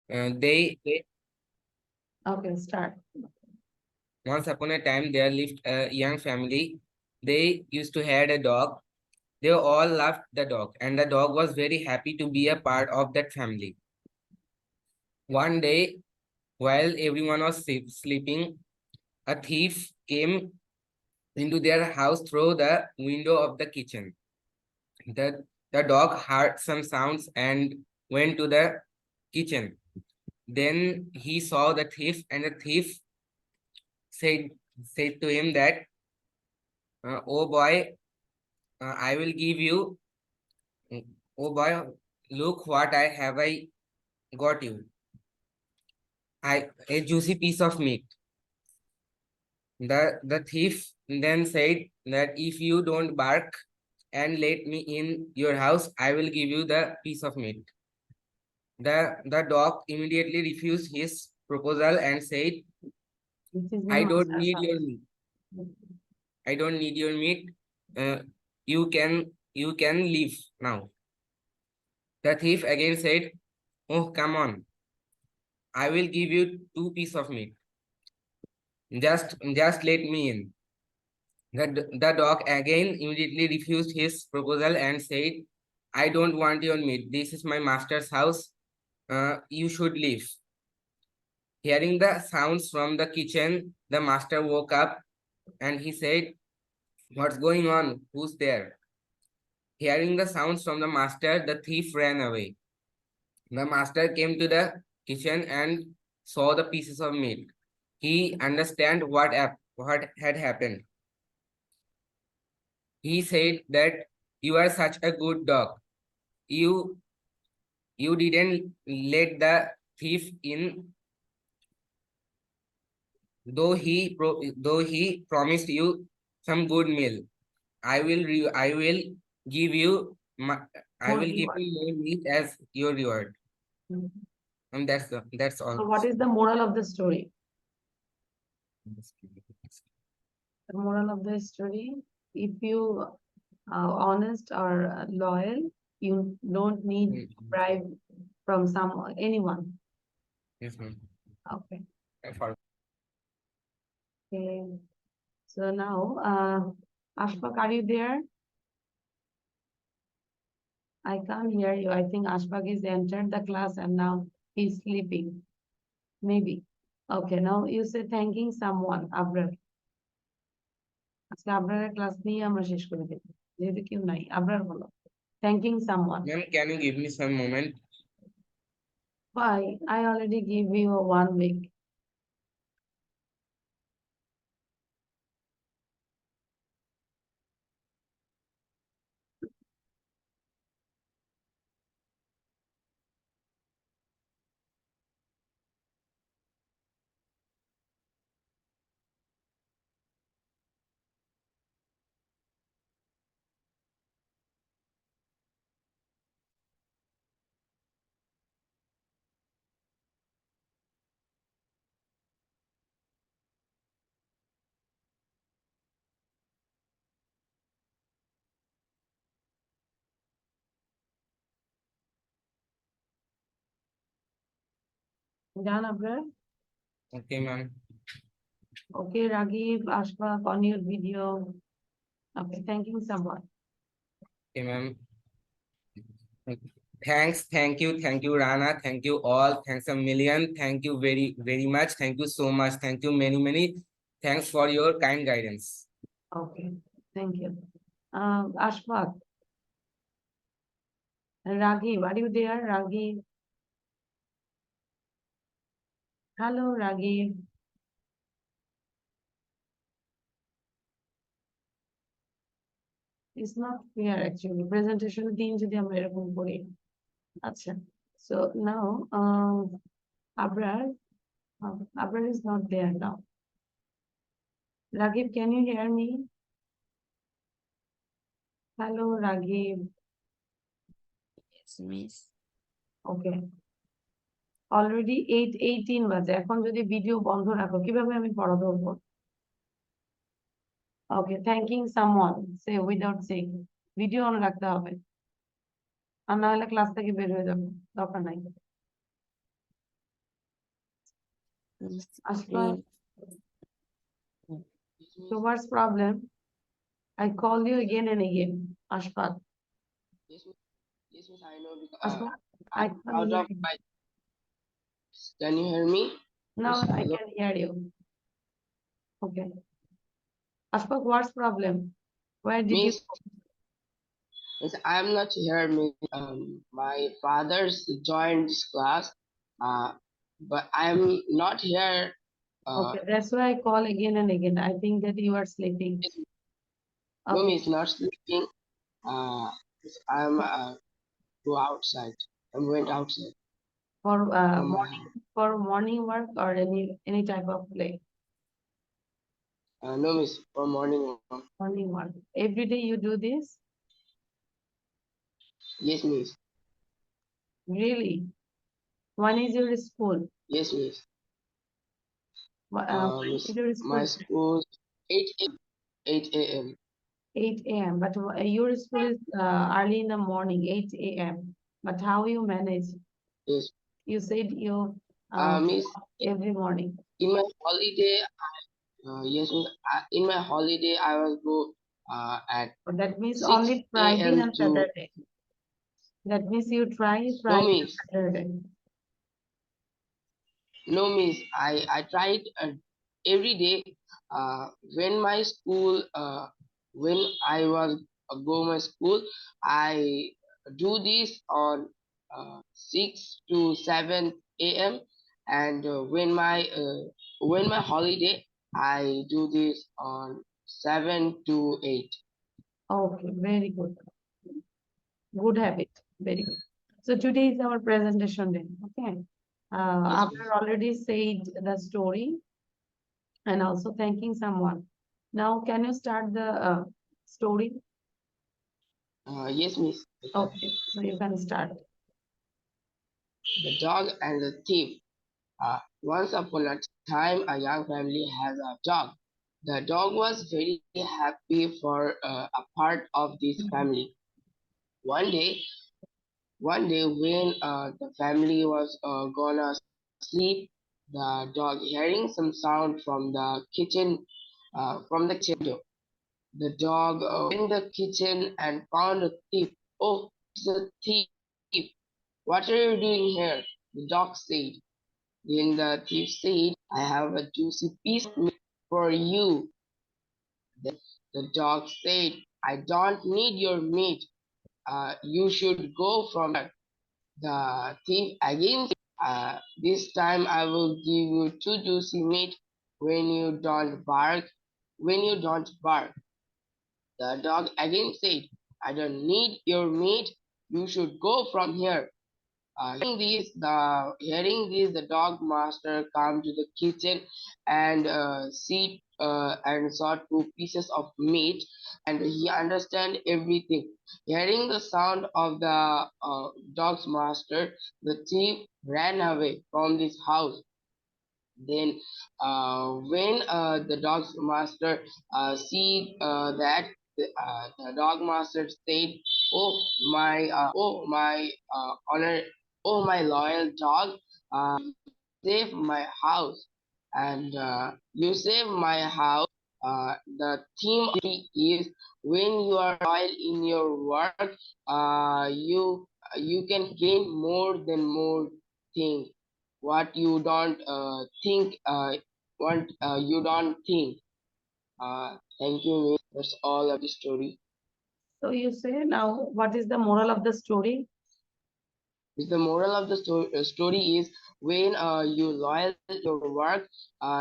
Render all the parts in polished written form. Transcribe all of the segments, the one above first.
They Okay, start. once upon a time there lived a young family. They used to had a dog. They all loved the dog, and the dog was very happy to be a part of that family. One day, while everyone was sleeping, a thief came into their house through the window of the kitchen. The, the dog heard some sounds and went to the kitchen. Then he saw the thief, and the thief said, said to him that, "Oh boy, I will give you, oh boy, look what I got you. A juicy piece of meat." The thief then said that if you don't bark and let me in your house, I will give you the piece of meat. The dog immediately refused his proposal and said, This is my I don't master's need your house. meat. I don't need your meat. Uh, you can leave now. The thief again said, oh, come on. I will give you two pieces of meat. Just let me in. The dog again immediately refused his proposal and said, I don't want your meat. This is my master's house. You should leave. Hearing the sounds from the kitchen, the master woke up and he said, what's going on? Who's there? Hearing the sounds from the master, the thief ran away. The master came to the kitchen and saw the pieces of meat. He understand what had happened. He said that you are such a good dog. You you didn't let the thief in, though he promised you some good meal. I will give you I More will give reward. you more meat as your reward. Mhm. And that's all. So what is the moral of the story? The moral of the story, if you are honest or loyal, you don't need bribe from anyone. Yes, ma'am. Okay. For Okay. So now, Ashfaq, are you there? I can't hear you. I think Ashfaq is entered the class and now he's sleeping. Maybe. Okay, now you say thanking someone, Abrar. আজকে আবরারের class নিয়ে আমরা শেষ করে দেব যেহেতু কেউ নাই আবরার বলো thanking someone. ma'am, can you give me some moment? Why? I already give you a 1 week. Done, Abrar? Okay, ma'am. Okay, Raghib, Ashfaq, on your video. Okay, thanking someone. Okay, ma'am. Thank you, Rana. Thank you all. Thanks a million. Thank you very much. Thank you so much. Thank you many. Thanks for your kind guidance. Okay, thank you. Ashfaq, Raghib, are you there? Raghib. Hello, Raghib. It's not clear actually. Presentation দিন যদি আমরা এরকম করি। আচ্ছা। So now, Abrar, Abrar is not there now. Raghib, can you hear me? Hello, Raghib. Yes, miss. Okay. Already 8:18 বাজে এখন যদি video বন্ধ রাখো কিভাবে আমি পড়া ধরবো? Okay, thanking someone, say without saying. Video on রাখতে হবে আর না হলে ক্লাস থেকে বের হয়ে যাবো দরকার নাই Miss, Ashfaq, please. so what's problem? I call you again and again. Ashfaq, Yes, yes, miss, I know because Ashfaq, I I'm can't out hear of you. my. Can you hear me? Now Yes, I hello. can hear you. Okay. Ashfaq, what's problem? Where did you Miss, miss, I'm not here. Miss, my father's joined this class, uh, but I'm not here. Uh, Okay, that's why I call again and again. I think that you are sleeping. no, Okay, miss, not sleeping. Uh, I'm go outside. I'm went outside for from my morning house. work or any type of play. No, miss, for morning. Morning work. Every day you do this? Yes, miss. Really? When is your school? Yes, miss. When is Miss, your school? my school 8 a.m. 8 a.m. 8 a.m. But your school is early in the morning, 8 a.m. But how you manage? Yes. You said you Miss, every morning. in my holiday, yes, miss, in my holiday, I was go at That means only 6 Friday a.m. and to. Saturday. That means you try No, Friday miss. and Saturday. No, miss. I tried every day. When my school, when I was go my school, I do this on 6 to 7 a.m. And when my holiday, I do this on 7 to 8. Okay, very good. Good habit. Very good. So today is our presentation day. Okay. Yes, After miss. already said the story and also thanking someone. Now, can you start the story? Yes, miss. I can. Okay, so you can start. The dog and the thief. Once upon a time, a young family has a dog. The dog was very happy for a part of this family. One day, when the family was gonna sleep, the dog hearing some sound from the kitchen door. The dog went in the kitchen and found a thief. Oh, it's a thief! What are you doing here? The dog said. Then the thief said, I have a juicy piece of meat for you. Then the dog said, I don't need your meat. You should go from here. The thief again said, this time I will give you two juicy meat when you don't bark. When you don't bark. The dog again said, I don't need your meat. You should go from here. Hearing this, the dog master come to the kitchen and saw two pieces of meat, and he understand everything. Hearing the sound of the dog's master, the thief ran away from this house. Then, when the dog's master see that the dog master said, "Oh my honor, oh my loyal dog, save my house, and you save my house." The theme of the is when you are loyal in your work, you can gain more than more things what you don't think what you don't think. Thank you, miss. That's all of the story. So you say now, what is the moral of the story? The moral of the story is when you loyal your work,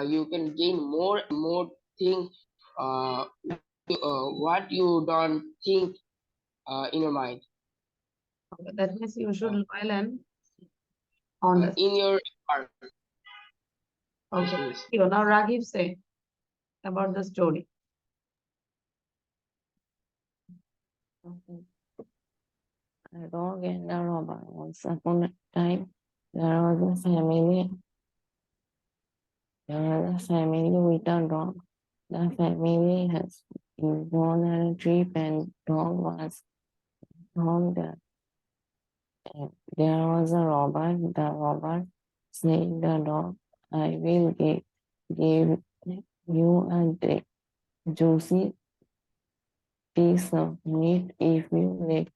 you can gain more things what you don't think in your mind, Okay, that means you should uh, loyal and honest. in your work. Yes, Okay, miss. thank you. Now Raghib say about the story. Okay. A dog and a robber. Once upon a time, there was a family. There was a family with a dog. The family has been gone on a trip, and dog was home there. And there was a robber. The robber saved the dog I will give you a juicy piece of meat if you let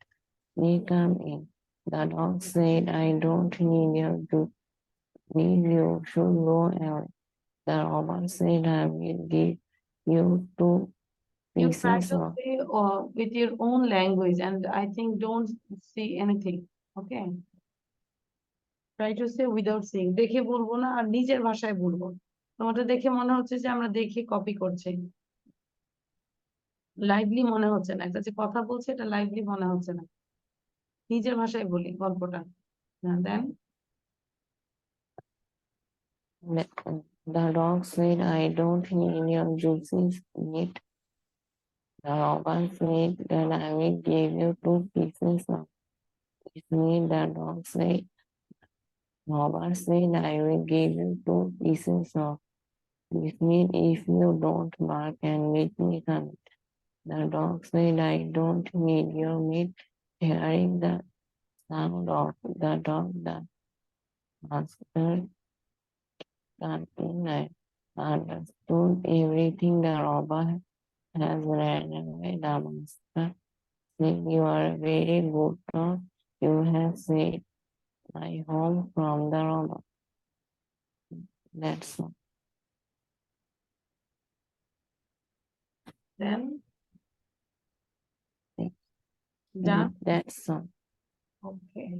me come in. The dog said, I don't need you should go away. The robber said, I will give you two You try pieces to of say with your own language, and I think don't see anything. Okay. Try to say without seeing. দেখে বলবো না আর নিজের ভাষায় বলবো। তোমারটা দেখে মনে হচ্ছে যে আমরা দেখে কপি করছি। লাইভলি মনে হচ্ছে না। একটা যে কথা বলছে এটা লাইভলি মনে হচ্ছে না। নিজের ভাষায় বলি গল্পটা। হ্যাঁ, দেন the dog said, I don't need your juicy meat. The robber said that I will give you two pieces of meat. The dog said, robber said, I will give you two pieces of meat if you don't bark and make me come. The dog said, I don't need your meat. Hearing the sound of the dog, the master I understood everything. The robber has ran away. The master said, you are a very good dog. You have saved my home from the robber. That's all. Then done. That's all. Okay.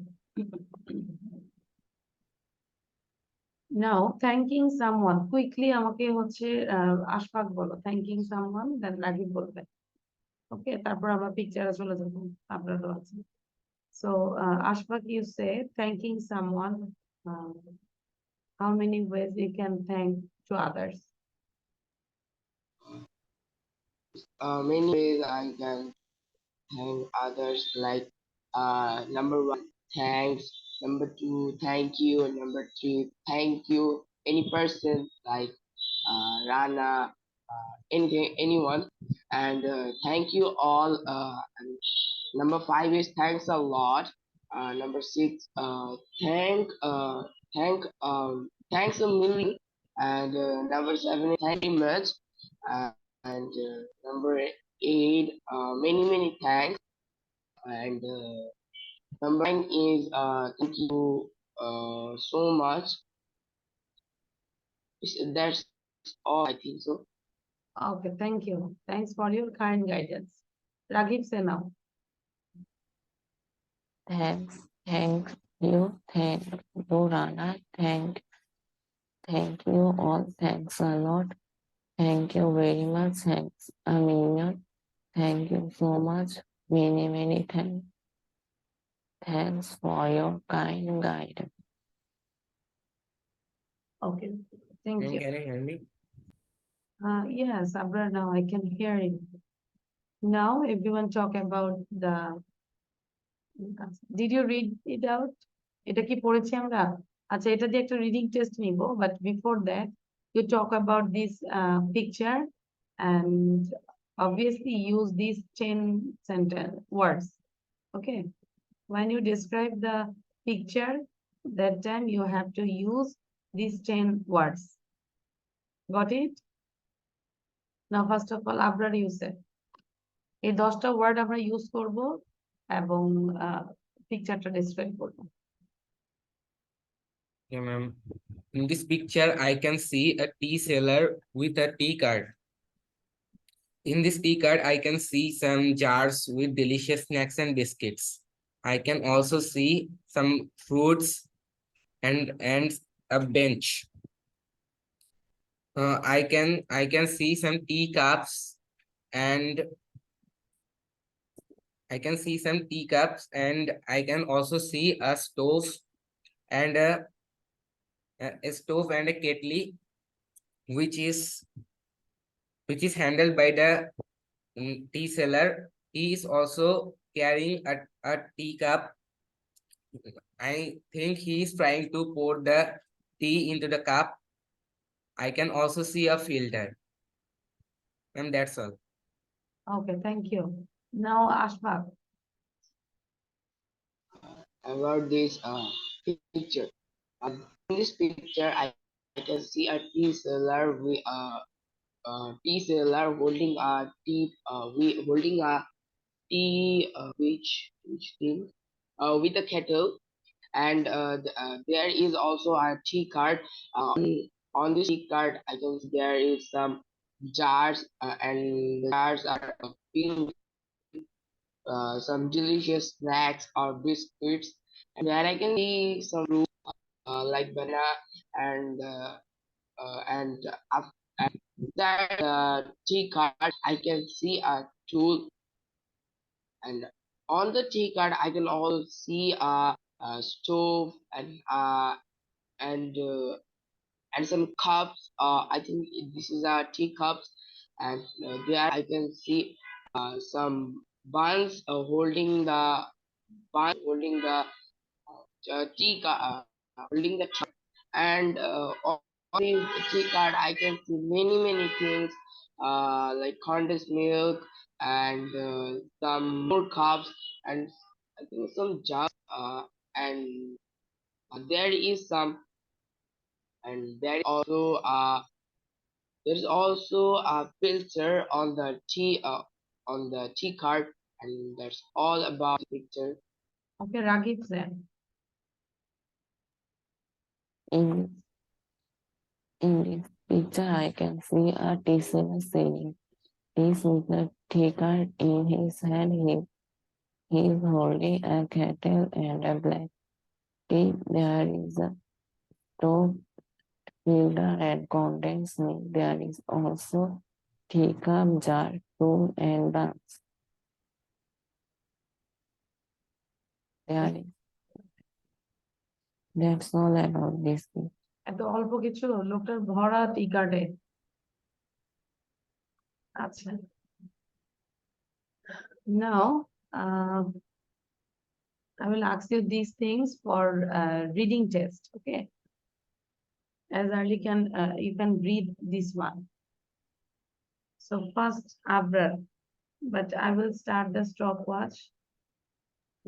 Now thanking someone quickly আমাকে হচ্ছে আশফাক বলো thanking someone then Ragib বলবে ওকে তারপর আমরা পিকচারে চলে যাবো আপনারও আছে so Ashfaq you say thanking someone uh, how many ways you can thank to others Many ways I can thank others, like number one, thanks. Number two, thank you. And number three, thank you. Any person like Rana, anything, anyone. And thank you all. And number five is thanks a lot. Number six, thanks a million. And number seven is thank you much. And number eight, many thanks. And number nine is thank you so much. That's all I think so. okay thank you thanks for your kind guidance Raghib say now Thanks. Thank you, Rana. Thank you all. Thanks a lot. Thank you very much. Thanks a million. Thank you so much. Many thanks. Thanks for your kind guidance. okay thank And you can you hear me? yes Abra now I can hear you now everyone talk about the did you read it out এটা কি পড়েছি আমরা আচ্ছা এটা দিয়ে একটা reading test নিব but before that you talk about this picture and obviously use these 10 sentence words okay when you describe the picture that time you have to use these 10 words got it now first of all Abrar you said এই 10টা word আমরা use করব এবং পিকচারটা describe করব Yeah, ma'am. In this picture, I can see a tea seller with a tea cart. In this tea cart, I can see some jars with delicious snacks and biscuits. I can also see some fruits and a bench. I can see some teacups and I can see some teacups and I can also see a stove and a stove and a kettle which is handled by the tea seller. He is also carrying a teacup. I think he is trying to pour the tea into the cup. I can also see a filter. And that's all. okay thank you now Ashfaq About this picture. In this picture, I I can see a tea seller with tea seller holding a holding a tea which thing with a kettle, and there is also a tea card. On this tea card, I can see there is some jars, and the jars are filled with some delicious snacks or biscuits. And there I can see some fruit like banana and and that tea card I can see a tool, and on the tea card I can also see a stove and and some cups. I think this is a tea cups, and there I can see some buns holding the holding the tea, and on this tea card I can see many things like condensed milk and some more cups, and I think some jars, and there is some, and there is also a filter on the tea card, and that's all about the picture. Okay, Raghib then. In in this picture, I can see a teacher selling teas with a ticker in his hand. He is holding a kettle and a black tea. There is a stove, filter, and condensed milk. There is also teacup, jar, spoon, and buns. There is, that's all about this thing. এত অল্প কিছু লোকটার ভরা টি কার্ডে। আচ্ছা, now I will ask you these things for reading test. Okay, as early you can read this one. So first Abrar, but I will start the stopwatch.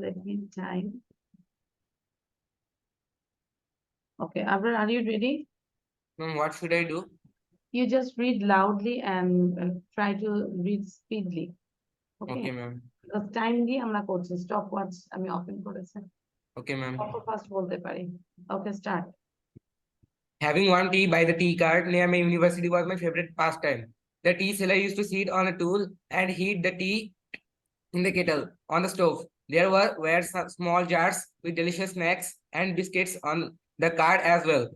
Let me time. Okay, Abrar, are you ready? Ma'am, what should I do? You just read loudly and try to read speedily. Okay, Okay, ma'am. because time দিয়ে আমরা করছি, stopwatch আমি open করেছি। Okay, ma'am. কত fast বলতে পারি? Okay, start. Having one tea by the tea card near my university was my favorite pastime. The tea seller used to sit on a tool and heat the tea in the kettle on the stove. There were some small jars with delicious snacks and biscuits on the card as well.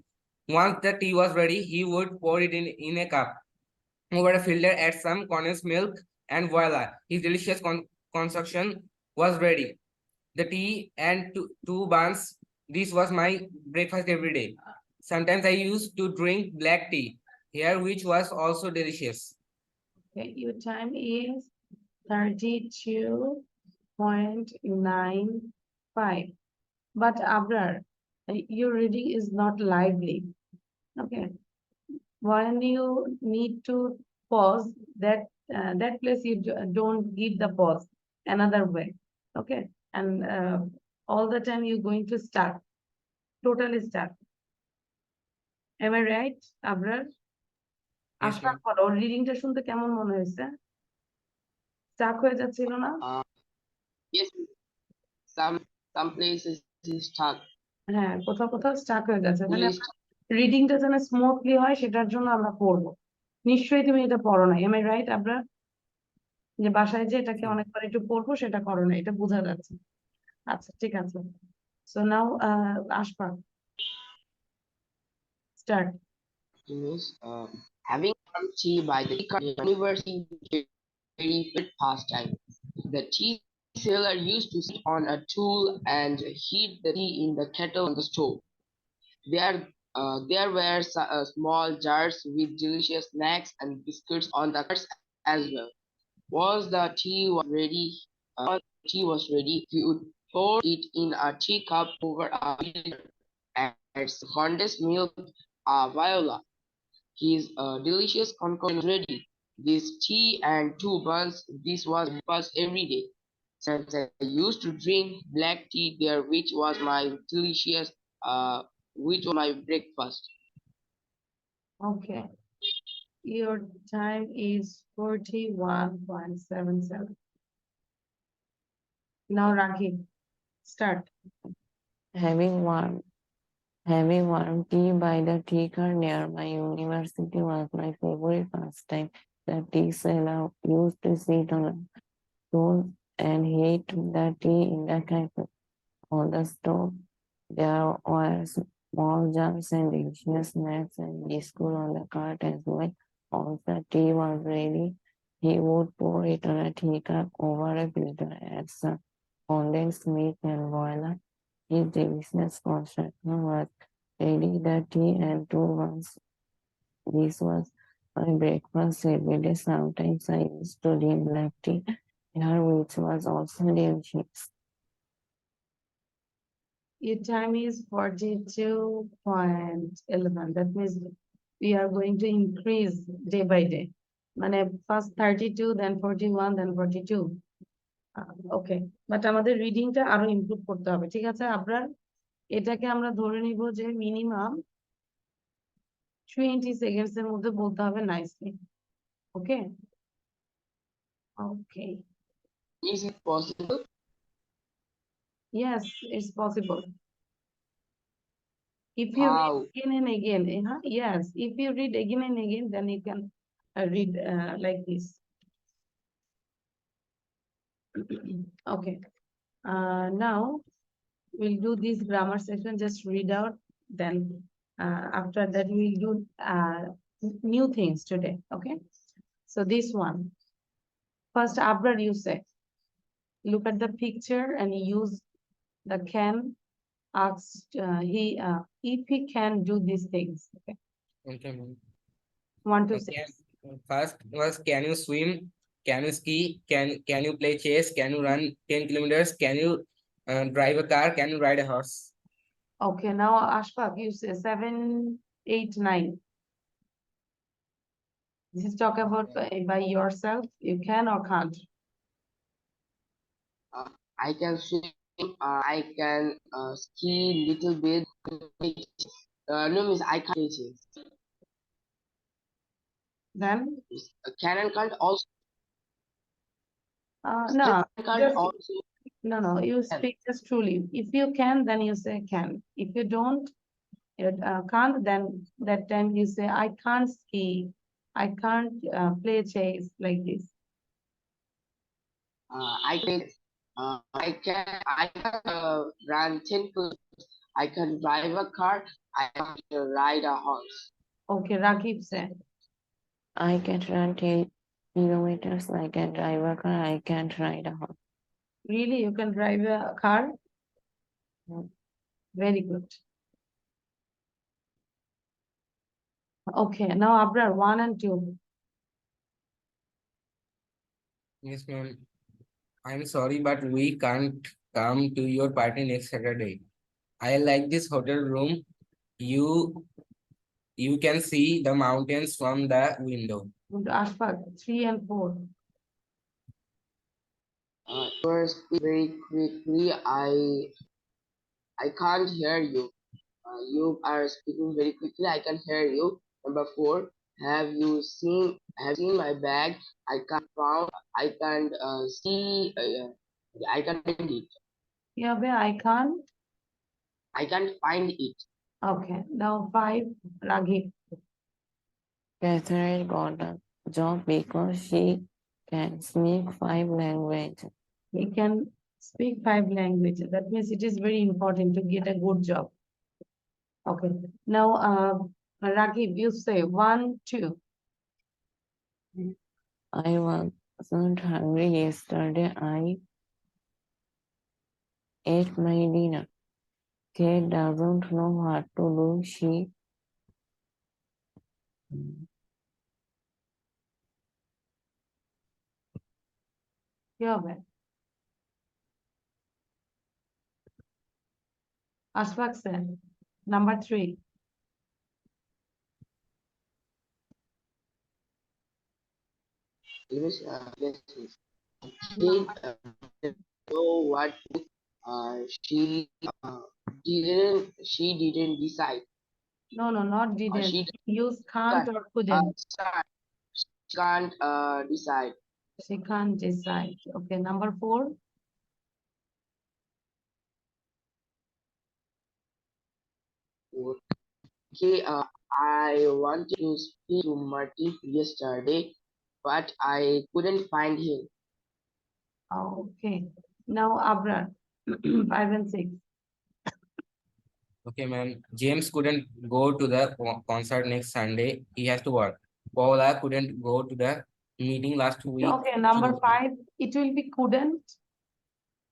Once the tea was ready, he would pour it in a cup over a filter, add some condensed milk, and voila, his delicious concoction was ready. The tea and two buns. This was my breakfast every day. Sometimes I used to drink black tea here, which was also delicious. Okay, your time is 32.95. But Abrar, your reading is not lively. Okay, when you need to pause, that place you don't give the pause. Another way. Okay, and all the time you're going to start, totally start. Am I right, Abrar? Yes, আসার ma'am. পর ওর রিডিংটা শুনতে কেমন মনে হয়েছে? Starc হয়ে যাচ্ছিল না? Yes, some some places is stuck, হ্যাঁ, কোথাও স্টাক হয়ে যাচ্ছে, তাহলে fully stuck. রিডিংটা যেন স্মুথলি হয় সেটার জন্য আমরা পড়বো। নিশ্চয়ই তুমি এটা পড়ো না, এম আই রাইট আপনার? যে বাসায় যে এটাকে অনেকবার একটু পড়বো সেটা করো না, এটা বোঝা যাচ্ছে। আচ্ছা, ঠিক আছে। So now Ashfaq, start. Is having some tea by the university very fit pastime. The tea seller used to sit on a stool and heat the tea in the kettle on the stove. There were small jars with delicious snacks and biscuits on the cards as well. Once the tea was ready, he would pour it in a teacup over a filter, add some condensed milk, a viola. His delicious concoction was ready. This tea and two buns, this was breakfast every day. Since I used to drink black tea there, which was my breakfast. Okay. Your time is 41.77. Now, Rakhi, start. Having warm Having warm tea by the teaker near my university was my favorite pastime. The tea seller used to sit on a stool and heat the tea in the kettle. On the stove, there were small jars and delicious snacks and biscuit on the cart as well. Once the tea was ready, he would pour it on a teacup over a filter, add some condensed milk and voila, his delicious construction was ready. The tea and two once this was my breakfast every day. Sometimes I used to drink black tea here, which was also delicious. Your time is 42.11. That means we are going to increase day by day. মানে first 32, then 41, then 42. Okay, but আমাদের রিডিংটা আরো improve করতে হবে, ঠিক আছে আপনার? এটাকে আমরা ধরে নিব যে মিনিমাম 20 সেকেন্ডস এর মধ্যে বলতে হবে nicely. Okay okay, Is it possible? yes, it's possible. If you read How? again and again, yes, if you read again and again, then you can read like this. Okay, now we'll do this grammar section, just read out, then after that we'll do new things today. Okay, so this one, first Abrar, you say, look at the picture and use the can. Asked if he can do these things. Okay, Okay, ma'am. 1 to 6. Okay. First was, can you swim? Can you ski? Can you play chess? Can you run 10 kilometers? Can you drive a car? Can you ride a horse? Okay, now Ashfaq, you say 7, 8, 9. This is talk about by yourself. You can or can't. Uh, I can swim. I can ski little bit. No, means I can't play chess. Then Can and can't also. no, Can't just also no. You can. speak just truly. If you can, then you say can. If you don't, you can't, then that time you say I can't ski. I can't play chess like this. I can. I can run 10 kilometers. I can drive a car. I can ride a horse. Okay, Rakib said. I can run 10 kilometers, I can drive a car, I can ride a horse. Really, you can drive a car? Mm. Very good. Okay, now Abrar, 1 and 2. Yes, ma'am. I'm sorry, but we can't come to your party next Saturday. I like this hotel room. You you can see the mountains from the window. Good, Ashfaq, 3 and 4. You are speaking very quickly. I can't hear you. You are speaking very quickly. I can hear you. Number four. Have you seen my bag? I can't found. I can't see. I can't find it. Yeah, where I can't. I can't find it. Okay, now 5, Raghib. Catherine got a job because she can speak 5 languages. He can speak 5 languages. That means it is very important to get a good job. Okay, now Raghib, you say 1, 2. I wasn't hungry yesterday. I ate my dinner. Kate doesn't know what to do. She Yeah, where? Ashfaq said. Number 3. Yes, yes. She know what she didn't decide. No, not Or didn't. she Use can't can't, or couldn't. she can't decide. She can't decide. Okay, number 4. Okay, I wanted to speak to Marty yesterday, but I couldn't find him. Okay. Now Abrar, 5 and 6. Okay, ma'am. James couldn't go to the concert next Sunday. He has to work. Paula couldn't go to the meeting last week. Okay, She number was 5. It will be couldn't.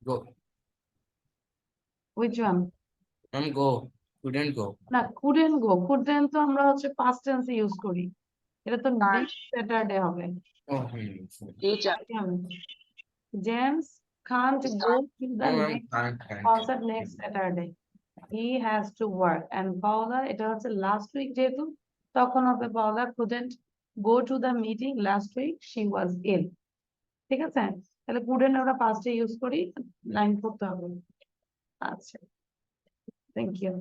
go. Which one? Ma'am, go. Couldn't go. না couldn't go. Couldn't তো আমরা হচ্ছে past tense use করি। এটা তো Can't, next Saturday হবে। Oh, teacher, কি হবে? James can't go to the no, ma'am. next Can't. concert next Saturday. He has to work. And Paula, এটা হচ্ছে last week যেহেতু তখন হবে Paula couldn't go to the meeting last week. She was ill. ঠিক আছে? তাহলে couldn't আমরা past এ use করি, লাইন করতে হবে। আচ্ছা, thank you.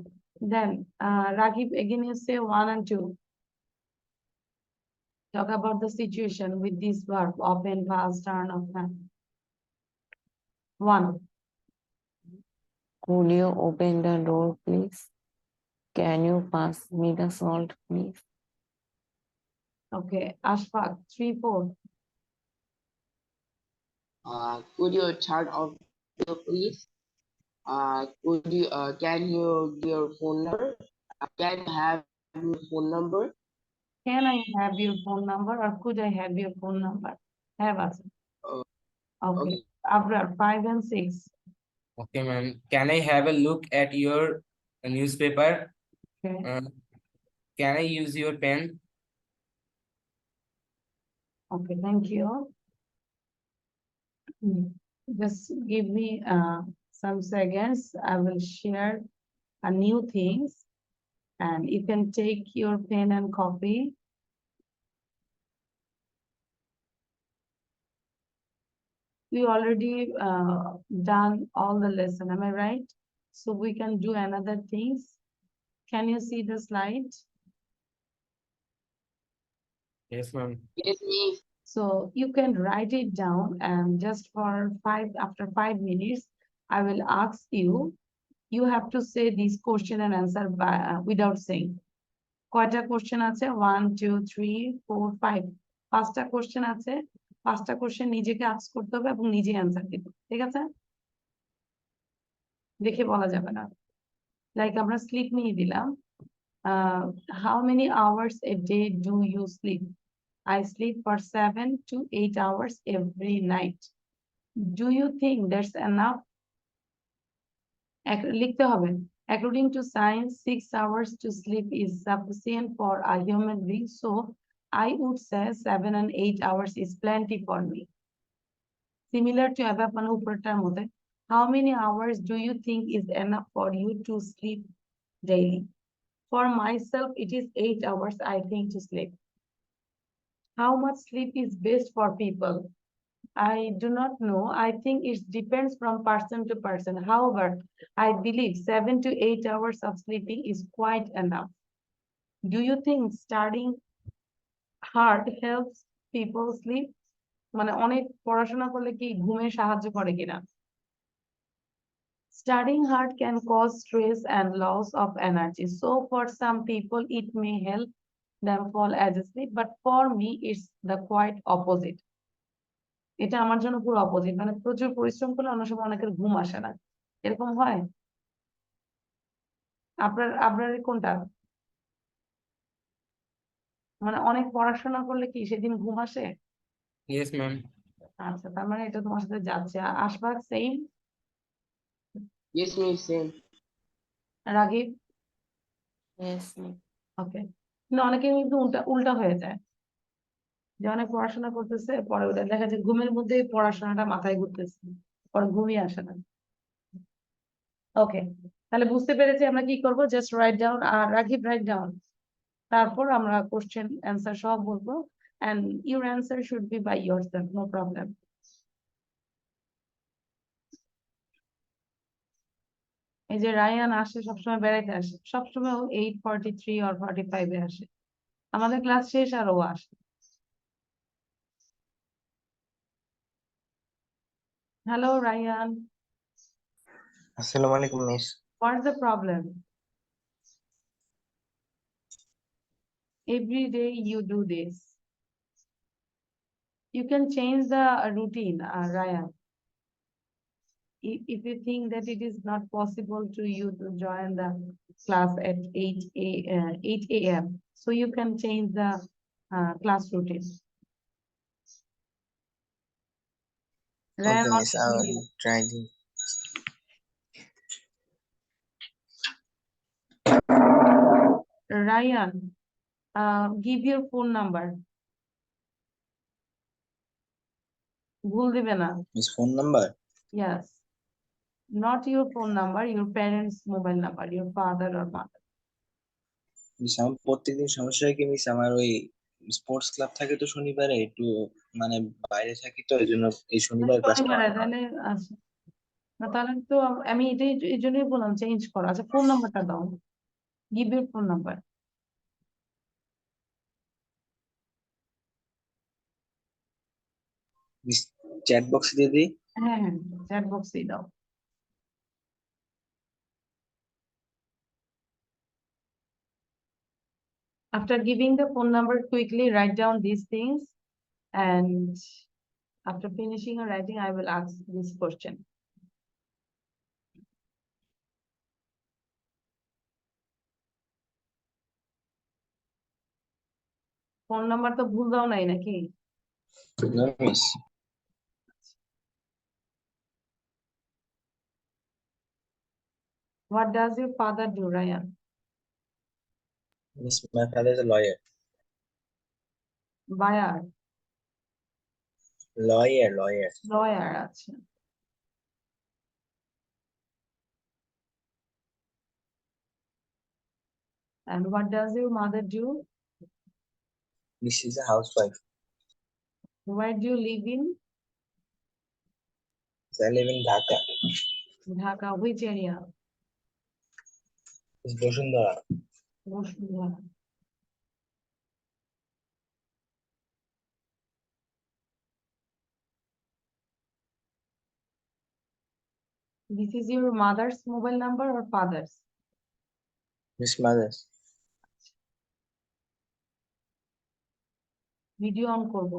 Then Raghib, again you say 1 and 2. Talk about the situation with this verb, open, past, turn, of time. 1. Could you open the door, please? Can you pass me the salt, please? Okay, Ashfaq, 3, 4. could you turn off the please? Can you give your phone number? Can you have your phone number? Can I have your phone number or could I have your phone number? Have us. Uh, Okay. okay. Abrar, 5 and 6. Okay, ma'am. Can I have a look at your newspaper? Okay. Can I use your pen? Okay, thank you. Just give me some seconds. I will share a new things and you can take your pen and copy. We already done all the lesson, am I right? So we can do another things. Can you see the slide? Yes, ma'am. Yes, miss. So you can write it down and just for after 5 minutes, I will ask you, you have to say this question and answer by, without saying. কয়টা question আছে 1 2 3 4 5 5টা question আছে 5টা question নিজেকে ask করতে হবে এবং নিজে অ্যানসার দিতে ঠিক আছে দেখে বলা যাবে না লাইক আমরা স্লিপ নিয়ে দিলাম how many hours a day do you sleep? I sleep for 7 to 8 hours every night. Do you think that's enough? লিখতে হবে according to science 6 hours to sleep is sufficient for a human being, so I would say 7 and 8 hours is plenty for me. Similar to above মানে উপরটার মধ্যে, how many hours do you think is enough for you to sleep daily? For myself it is 8 hours I think to sleep. How much sleep is best for people? I do not know. I think it depends from person to person. However, I believe 7 to 8 hours of sleeping is quite enough. Do you think studying hard helps people sleep? মানে অনেক পড়াশোনা করলে কি ঘুমে সাহায্য করে কিনা? Studying hard can cause stress and loss of energy. So for some people, it may help them fall asleep, but for me, it's the quite opposite. এটা আমার জন্য পুরো অপোজিট মানে প্রচুর পরিশ্রম করলে অনেক সময় অনেকের ঘুম আসে না এরকম হয় আপনার কোনটা মানে অনেক পড়াশোনা করলে কি সেদিন ঘুম আসে Yes, ma'am. আচ্ছা তার মানে এটা তোমার সাথে যাচ্ছে Ashfaq same Yes, miss. Same. Ragib Yes, ma'am. ওকে কিন্তু অনেকে কিন্তু উল্টা উল্টা হয়ে যায় যে অনেক পড়াশোনা করতেছে পরে ওটা দেখা যায় ঘুমের মধ্যে পড়াশোনাটা মাথায় ঘুরতেছে পরে ঘুমই আসে না ওকে তাহলে বুঝতে পেরেছি আমরা কি করব জাস্ট রাইট ডাউন আর রাগিব রাইট ডাউন তারপর আমরা কোশ্চেন অ্যান্সার সব বলবো and your answer should be by yourself, no problem. এই যে রায়ান আসে সবসময় বেড়াইতে আসে, সবসময় ও 8:43 or 45 আসে। আমাদের ক্লাস শেষ আর ও আসে। হ্যালো রায়ান, আসসালামু আলাইকুম miss. what's the problem? Every day you do this. You can change the routine, Ryan. If you think that it is not possible to you to join the class at 8 a.m., so you can change the class routine. Ryan, Okay what miss, to I do will you? try the Ryan, give your phone number. ভুল দিবে না। miss phone number. Yes, not your phone number, your parents' mobile number, your father or mother. Miss আমার প্রত্যেকদিন সমস্যা হয় কি miss, আমার ওই স্পোর্টস ক্লাব থাকে তো শনিবারে একটু মানে বাইরে থাকি তো এই জন্য এই শনিবার ক্লাসটা শনিবারে হয় না। তাহলে আচ্ছা, না তাহলে তো আমি এটাই এই জন্যই বললাম চেঞ্জ করো। আচ্ছা, ফোন নাম্বারটা দাও, give your phone number. Miss chat box দিয়ে দিই। হ্যাঁ হ্যাঁ, চ্যাট বক্সেই দাও। After giving the phone number, quickly write down these things, and after finishing your writing, I will ask this question. Phone number তো ভুল দাও নাই নাকি? না miss. What does your father do, Ryan? Miss my father is a lawyer. Buyer, lawyer. lawyer, আচ্ছা। And what does your mother do? Miss is a housewife. Where do you live in? I live in Dhaka. Dhaka, which area? Miss Bashundhara. Bosnia. This is your mother's mobile number or father's? Miss mother's. Video on করব।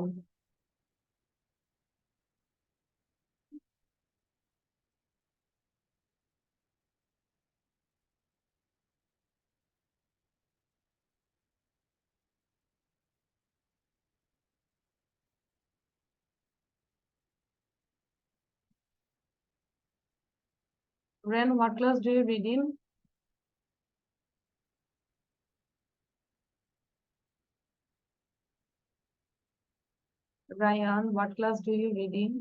Ren, what class do you read in? Ryan, what class do you read in?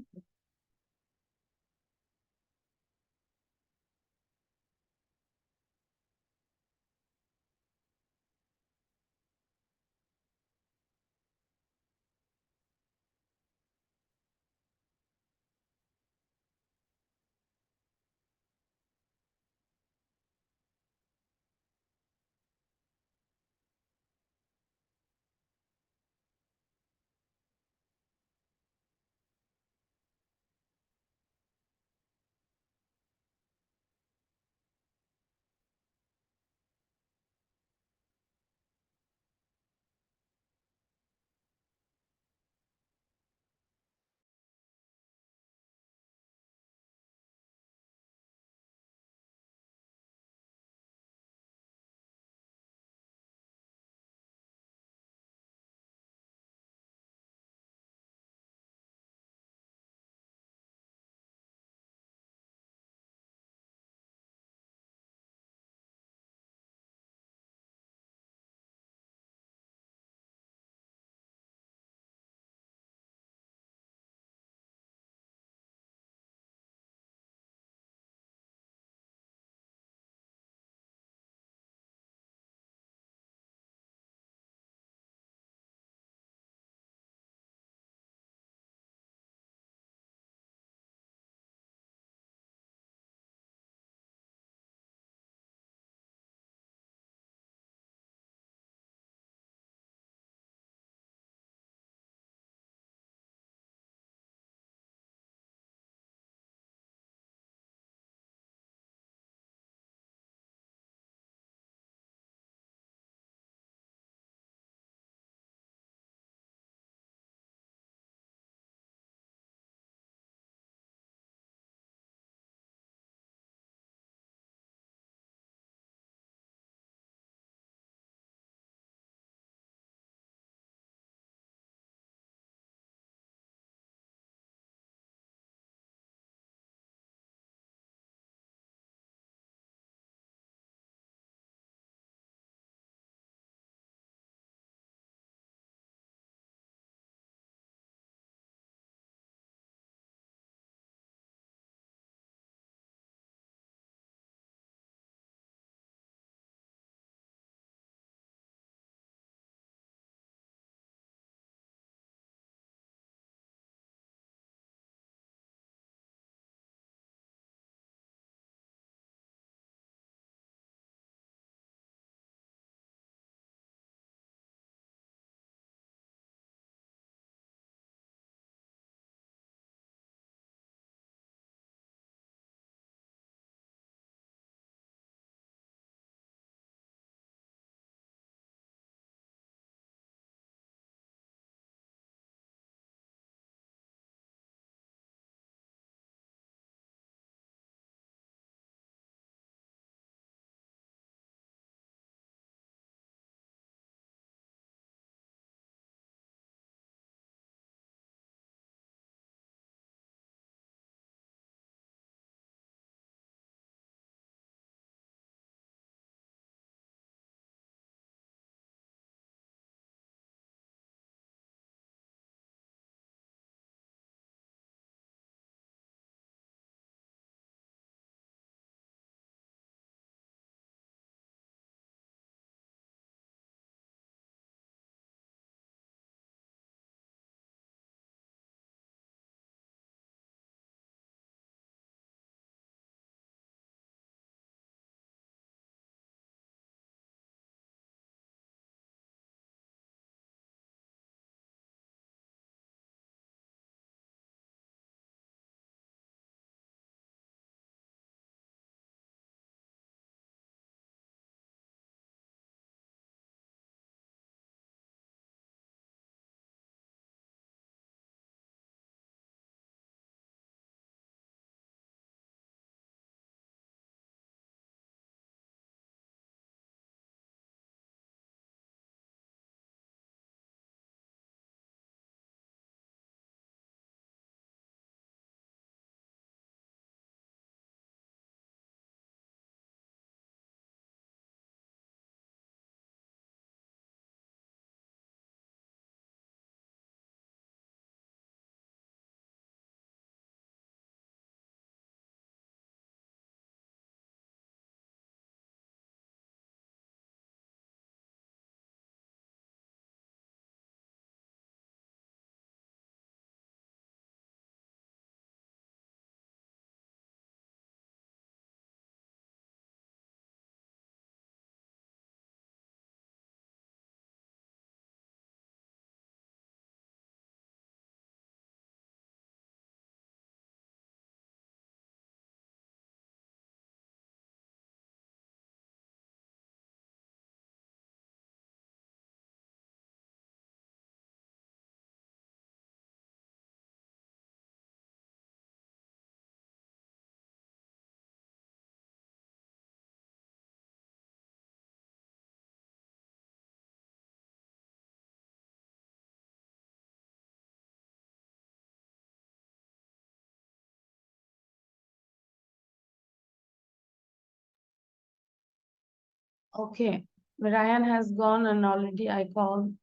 Okay, Ryan has gone and already I called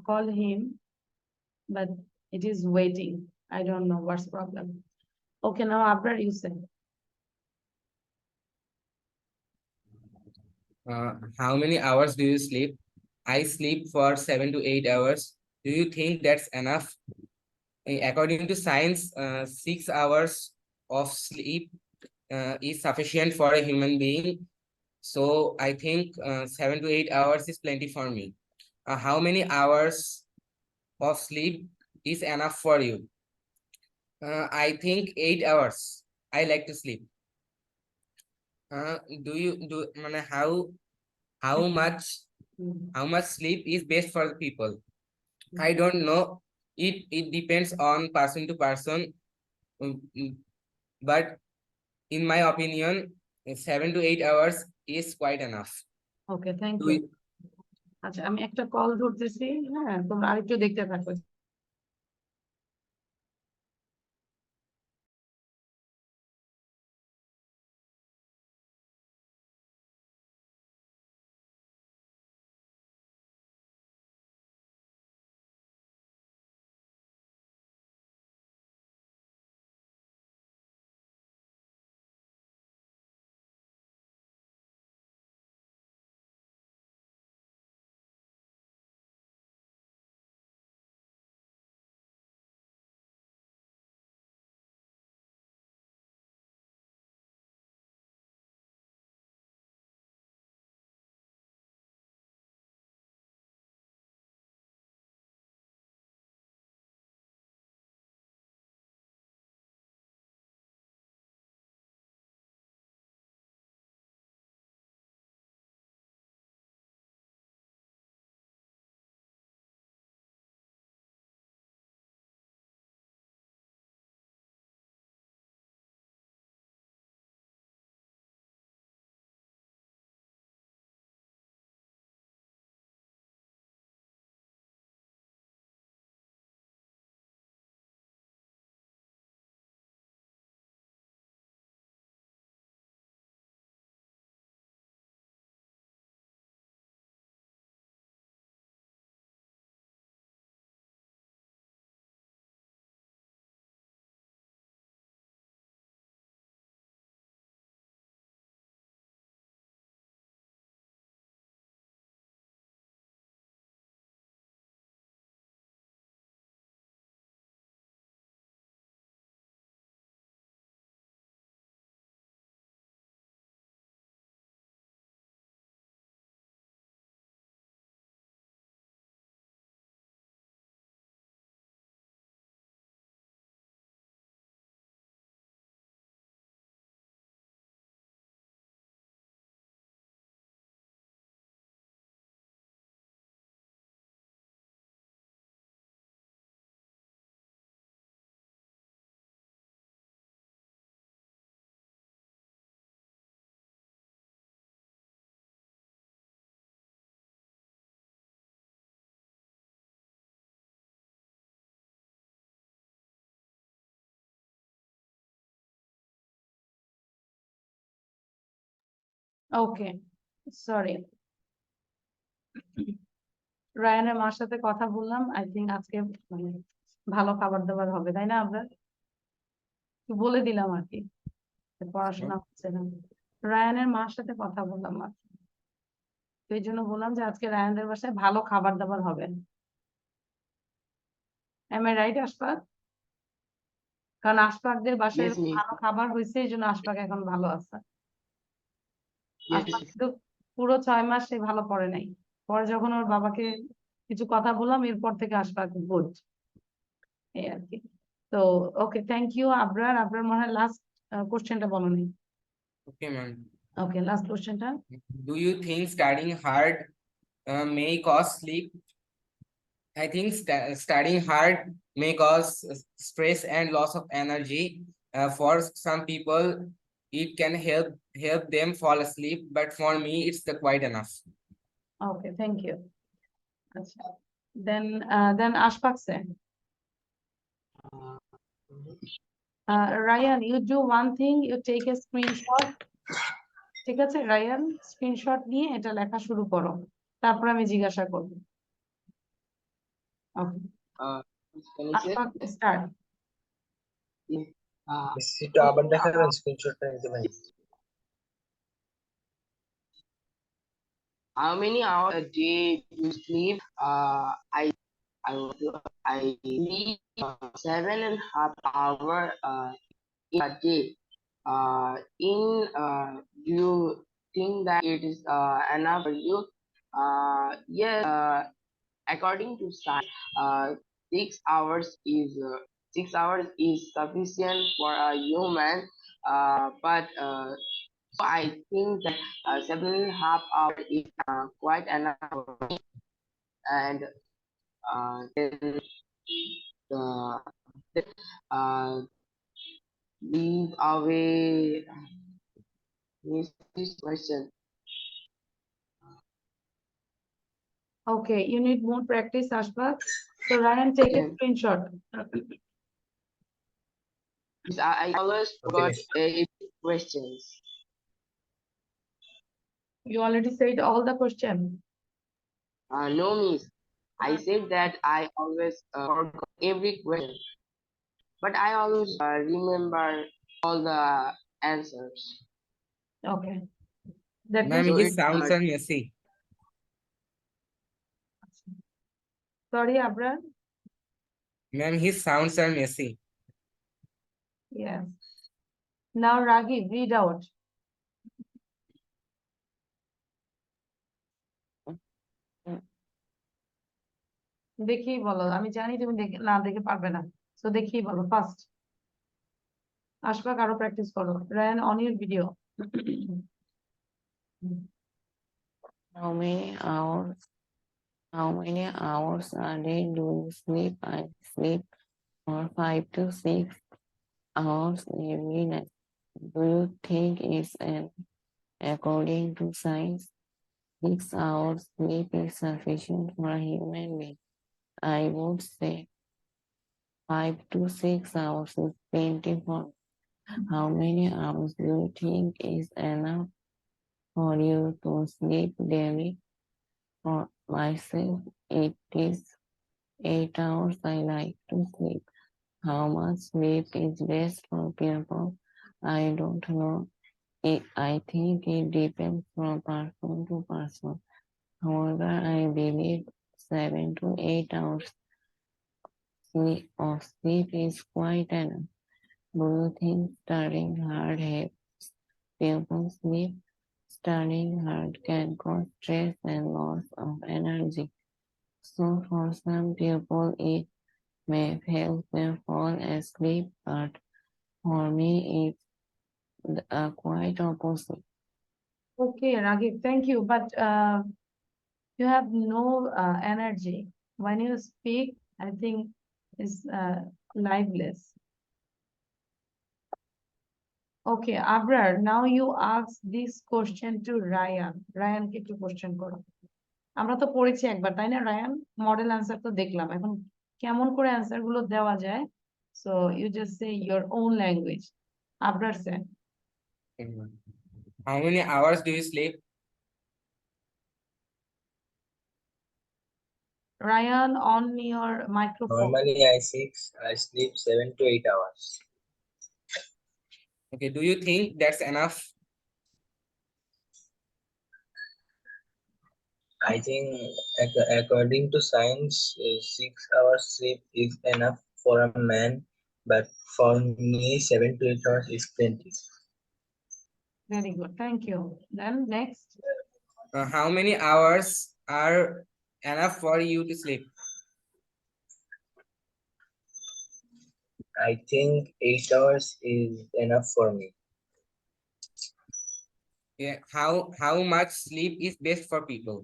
call him, but it is waiting. I don't know what's problem. Okay, now Abrar, you say. How many hours do you sleep? I sleep for 7 to 8 hours. Do you think that's enough? According to science, 6 hours of sleep is sufficient for a human being. So I think 7 to 8 hours is plenty for me. How many hours of sleep is enough for you? I think 8 hours. I like to sleep. Do you do how much Mm. how much sleep is best for the people? I don't know. It depends on person to person. Mm, but in my opinion, 7 to 8 hours is quite enough. Okay, thank Do you. you, আচ্ছা আমি একটা call ধরতেছি, হ্যাঁ তোমরা আরেকটু দেখতে থাকো। ওকে, sorry. রায়ানের মার সাথে কথা বললাম, আই থিঙ্ক আজকে মানে ভালো খাবার দাবার হবে, তাই না? আমরা একটু বলে দিলাম আর কি, পড়াশোনা হচ্ছে না। রায়ানের মার সাথে কথা বললাম আর তো এই জন্য বললাম যে আজকে রায়ানদের বাসায় ভালো খাবার দাবার হবে। Am I right Ashfaq? কারণ আশফাকদের বাসায় Yes, me. ভালো খাবার হয়েছে, এই জন্য আশফাক এখন ভালো আছে। আশফাক Yes. কিন্তু পুরো 6 মাস সে ভালো পড়ে নাই, পরে যখন ওর বাবাকে কিছু কথা বললাম এরপর থেকে আশফাক গুড, এই আর কি। তো ওকে, থ্যাংক ইউ আবরার। আপনার মনে হয় লাস্ট কোশ্চেনটা বলো নি। okay, ma'am. ওকে, লাস্ট কোশ্চেনটা। Do you think studying hard may cause sleep? I think studying hard may cause stress and loss of energy. For some people, it can help them fall asleep, but for me, it's the quite enough. Okay, thank you. আচ্ছা, then Ashfaq sir. Ryan, you do one thing, you take a screenshot ঠিক আছে Ryan, screenshot নিয়ে এটা লেখা শুরু করো, তারপর আমি জিজ্ঞাসা করব। ওকে, Uh, can you say? Ashfaq start. Yeah. একটু আবার দেখাবেন, স্ক্রিনশটটা নিতে পারি? How many hours a day do you sleep? I sleep 7.5 hours in a day. Do you think that it is enough for you? Yes. According to science, 6 hours is sufficient for a human. But I think that 7.5 hours is quite enough for me. And then uh, uh, leave away this question. Okay, you need more practice, Ashfaq. So Ryan, take a Yeah. screenshot. I always forgot questions. You already said all the question. No, miss. I said that I always forgot every question, but I always remember all the answers. Okay, that Ma'am, means So his it's sounds are messy. sorry, Abrar. Ma'am, his sounds are messy. Yes. Now Raghib, read out. দেখেই বলো, আমি জানি তুমি না দেখে পারবে না, তো দেখেই বলো ফার্স্ট। আশফাক আরো প্র্যাকটিস করো। Ryan, on your video. How many hours? How many hours a day do you sleep? I sleep for 5 to 6 hours every night. Do you think it's an according to science? 6 hours sleep is sufficient for a human being. I would say 5 to 6 hours is plenty for. How many hours do you think is enough for you to sleep daily? For myself, it is 8 hours. I like to sleep. How much sleep is best for people? I don't know. I think it depends from person to person. However, I believe 7 to 8 hours of sleep is quite enough. Do you think studying hard helps people sleep? Studying hard can cause stress and loss of energy. So for some people, it may help them fall asleep, but for me, it's quite opposite. Okay, Raghib, thank you. But you have no energy. When you speak, I think it's liveless. Okay, Abrar, now you ask this question to Ryan. Ryan কে একটু question করো। আমরা তো পড়েছি একবার, তাই না Ryan? Model answer তো দেখলাম, এখন কেমন করে অ্যান্সার গুলো দেওয়া যায়? So you just say your own language. Abrar sir. How many hours do you sleep? Ryan, on your microphone. Normally I sleep 7 to 8 hours. Okay, do you think that's enough? I think according to science, 6 hours sleep is enough for a man, but for me 7 to 8 hours is plenty. Very good, thank you. Then next. How many hours are enough for you to sleep? I think 8 hours is enough for me. Yeah, how much sleep is best for people?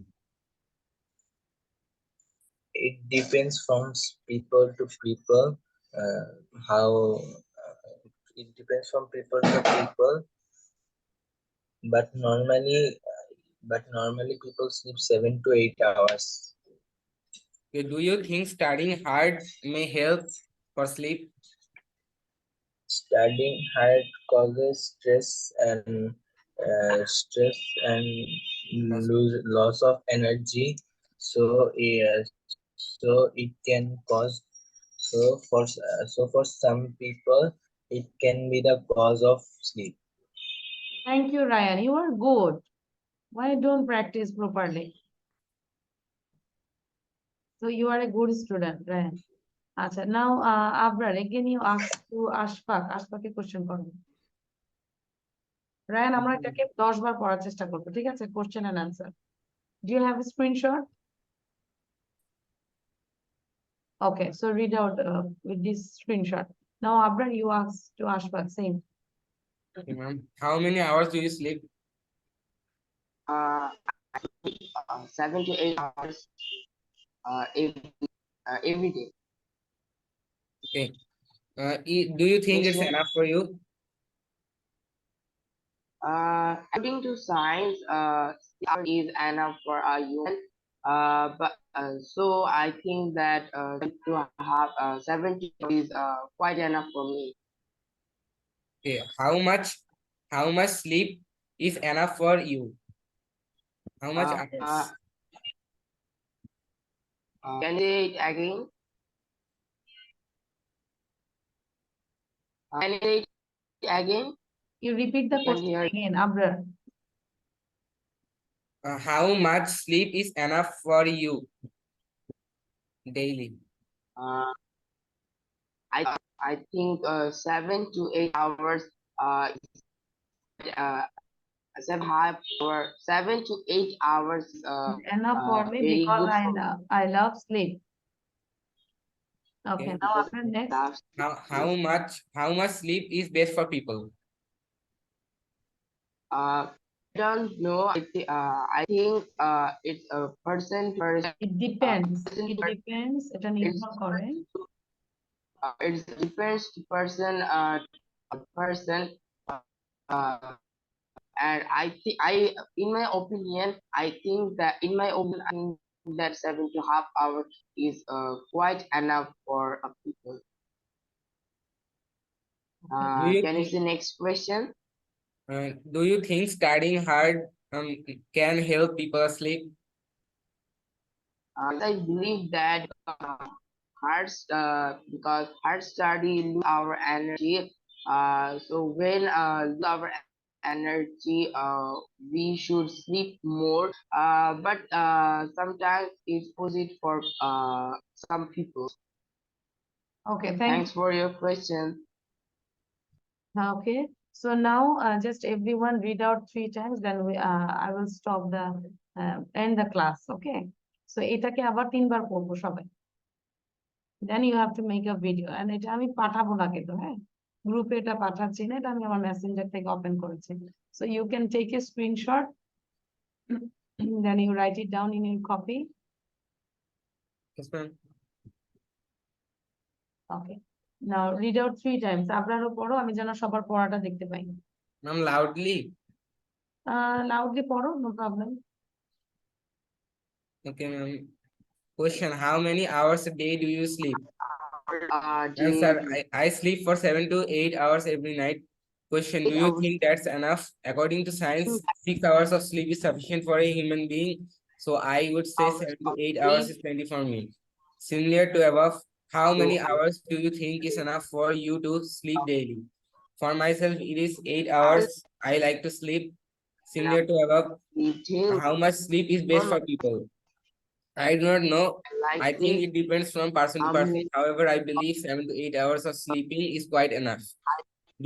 It depends from people to people. Uh, how it depends from people to people, but normally people sleep 7 to 8 hours. Okay, do you think studying hard may help for sleep? Studying hard causes stress and stress and Yes. lose loss of energy. So so it can cause so for some people it can be the cause of sleep. Thank you, Ryan. You are good. Why don't practice properly? So you are a good student, Ryan. Acha, now, Abrar, again you ask to Ashfaq. Ashfaq a question করো। Ryan, আমরা এটাকে 10 বার পড়ার চেষ্টা করবো, ঠিক আছে? Question and answer. Do you have a screenshot? Okay, so read out with this screenshot. Now, Abrar, you ask to Ashfaq, same. Okay, ma'am. How many hours do you sleep? Uh, 7 to 8 hours every day. Okay. Do you think Next it's one. enough for you? According to science, 6 hours is enough for a human. But so I think that to have 70 is quite enough for me. Okay. How much sleep is enough for you? How much Uh, uh, hours? can you say it again? Can you say it again? You repeat the I can question hear. again, Abrar. How much sleep is enough for you daily? Uh, I think 7 to 8 hours. Uh, 7 to 8 hours. Enough for me Very because good for I love sleep. Okay, Okay. now because Abrar, next. last How much sleep is best for people? don't know. I think it's a person It uh, depends. person It per- depends. এটা it's নির্ভর করে। it depends to person uh, and I in my opinion I think that 7.5 hours is quite enough for people. Do you Can you think see next question? studying hard can help people sleep? I believe that because hard study lose our energy. So when lose our energy, we should sleep more. But sometimes it's opposite for some people. Okay, thank Thanks for your question. Okay, so now just everyone read out 3 times, then I will stop the end the class. Okay, so এটাকে আবার 3 বার পড়বো সবাই. Then you have to make a video, and এটা আমি পাঠাবো না কিন্তু, হ্যাঁ, গ্রুপে এটা পাঠাচ্ছি না, এটা আমি আমার মেসেঞ্জার থেকে ওপেন করেছি. So you can take a screenshot, then you write it down in your copy. Yes, ma'am. Okay, now read out 3 times. আপনারও পড়ো, আমি যেন সবার পড়াটা দেখতে পাই. Ma'am, loudly. Loudly পড়ো, no problem. Okay, ma'am. Question: How many hours a day do you sleep? Answer: Daily I sleep for 7 to 8 hours every night. Question: Do 8 you hours. think that's enough? According to science, 6 hours of sleep is sufficient for a human being. So I would say Hours seven to of eight hours sleep. is plenty for me. Similar to above, how many So hours do you think is enough for you to sleep daily? For myself, it is 8 hours. hours I like to sleep. enough Similar to above, sleep daily. how much sleep is For best for people? I do not know. I like I think sleep. it depends from person to How person. many? However, I believe 7 to 8 hours of sleeping is quite enough.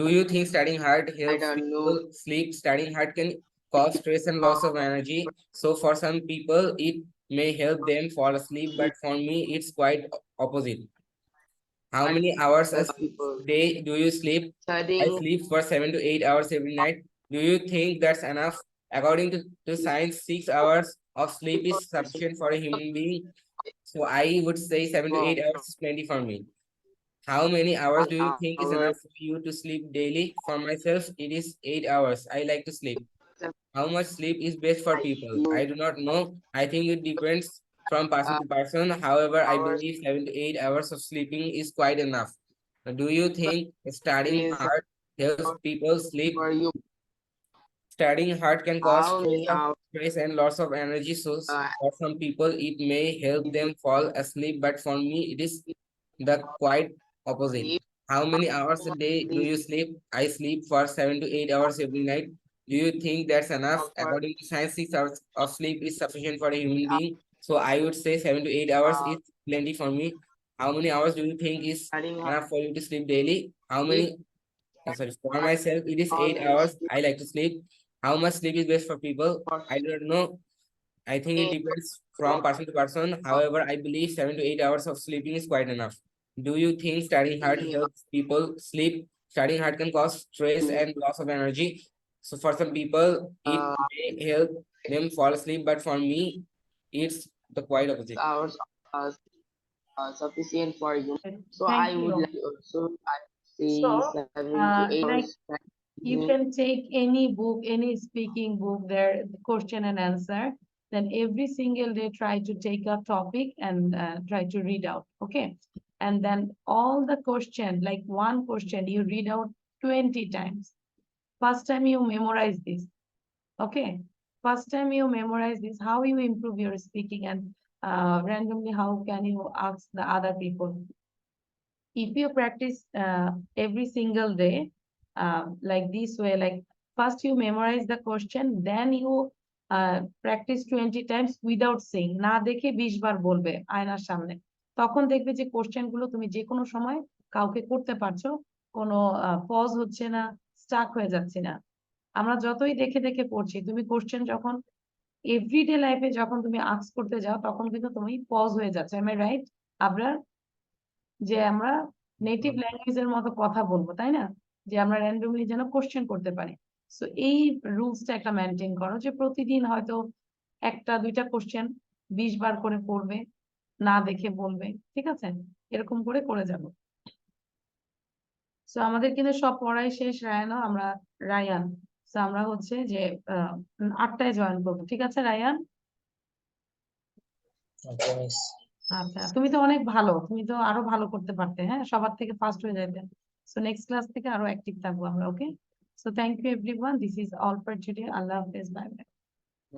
Do you think studying hard I helps don't know. people sleep? Studying hard can cause stress and loss of energy. So for some people, it may help them fall asleep, but for me, it's quite opposite. How But many hours a people day do you sleep? I studying sleep for 7 to 8 hours every night. Do you think that's enough? According to is science, 6 hours of sleep people is sufficient for a human being. So I would say 7 to 8 hours is plenty for me. How many hours do you think is hours. enough for you to sleep daily? For myself, it is 8 hours. I like to sleep. How much sleep is best for I people? think I do not know. I think it depends from person uh, to person. However, I hours believe 7 to 8 hours of sleeping is quite enough. Do you think studying is hard helps people sleep? for you. Studying hard can cause How many hours stress and loss of energy. So uh, for some people, it may help them fall asleep, but for me, it is the quite opposite. sleep? How many hours How a much day do sleep you sleep? I sleep for 7 to 8 hours every night. Do you think that's enough? for According to science, 6 hours of sleep is sufficient for a human being. So I would say 7 to 8 hours uh, is plenty for me. How many hours do you think is studying hard? enough for you to sleep daily? How Sleep many? Sorry, for myself, it is all 8 hours. I like to sleep. How much sleep is best for people? for I don't know. I think it me. depends from person to person. However, I believe 7 to 8 hours of sleeping is quite enough. Do you think studying hard helps people sleep? Studying hard can cause stress and loss of energy. So for some people, it Uh, may help them fall asleep, but for me, it's the quite opposite. hours uh, sufficient for you. So Thank I would you. like to also I say So, 7 to 8 hours. like you can take any book, any speaking book, there, the question and answer. Then every single day, try to take a topic and try to read out. Okay. And then all the question, like one question, you read out 20 times. First time you memorize this. Okay. First time you memorize this, how you improve your speaking and randomly, how can you ask the other people? If you practice every single day like this way, like first you memorize the question, then you practice 20 times without saying, না দেখে 20 বার বলবে আয়নার সামনে, তখন দেখবে যে question গুলো তুমি যে কোনো সময় কাউকে করতে পারছো, কোনো পজ হচ্ছে না, স্টাক হয়ে যাচ্ছে না। আমরা যতই দেখে দেখে পড়ছি, তুমি কোশ্চেন যখন এভরিডে লাইফে যখন তুমি আস্ক করতে যাও, তখন কিন্তু তুমি পজ হয়ে যাচ্ছে। Am I right Abrar? যে আমরা নেটিভ ল্যাঙ্গুয়েজের মতো কথা বলবো, তাই না? যে আমরা র্যান্ডমলি যেন কোশ্চেন করতে পারি। সো এই রুলসটা একটা মেনটেন করো, যে প্রতিদিন হয়তো একটা দুইটা কোশ্চেন 20 বার করে পড়বে, না দেখে বলবে, ঠিক আছে? এরকম করে করে যাব। সো আমাদের কিন্তু সব পড়াই শেষ, রায়ানও আমরা, রায়ান। সো আমরা হচ্ছে যে 8টায় জয়েন করবো, ঠিক আছে রায়ান? Okay, miss. আচ্ছা, তুমি তো অনেক ভালো, তুমি তো আরো ভালো করতে পারতে, হ্যাঁ, সবার থেকে ফার্স্ট হয়ে যাবে। সো নেক্সট ক্লাস থেকে আরো অ্যাক্টিভ থাকবো আমরা, okay? So thank you everyone, this is all for today. আল্লাহ হাফেজ, বাই বাই।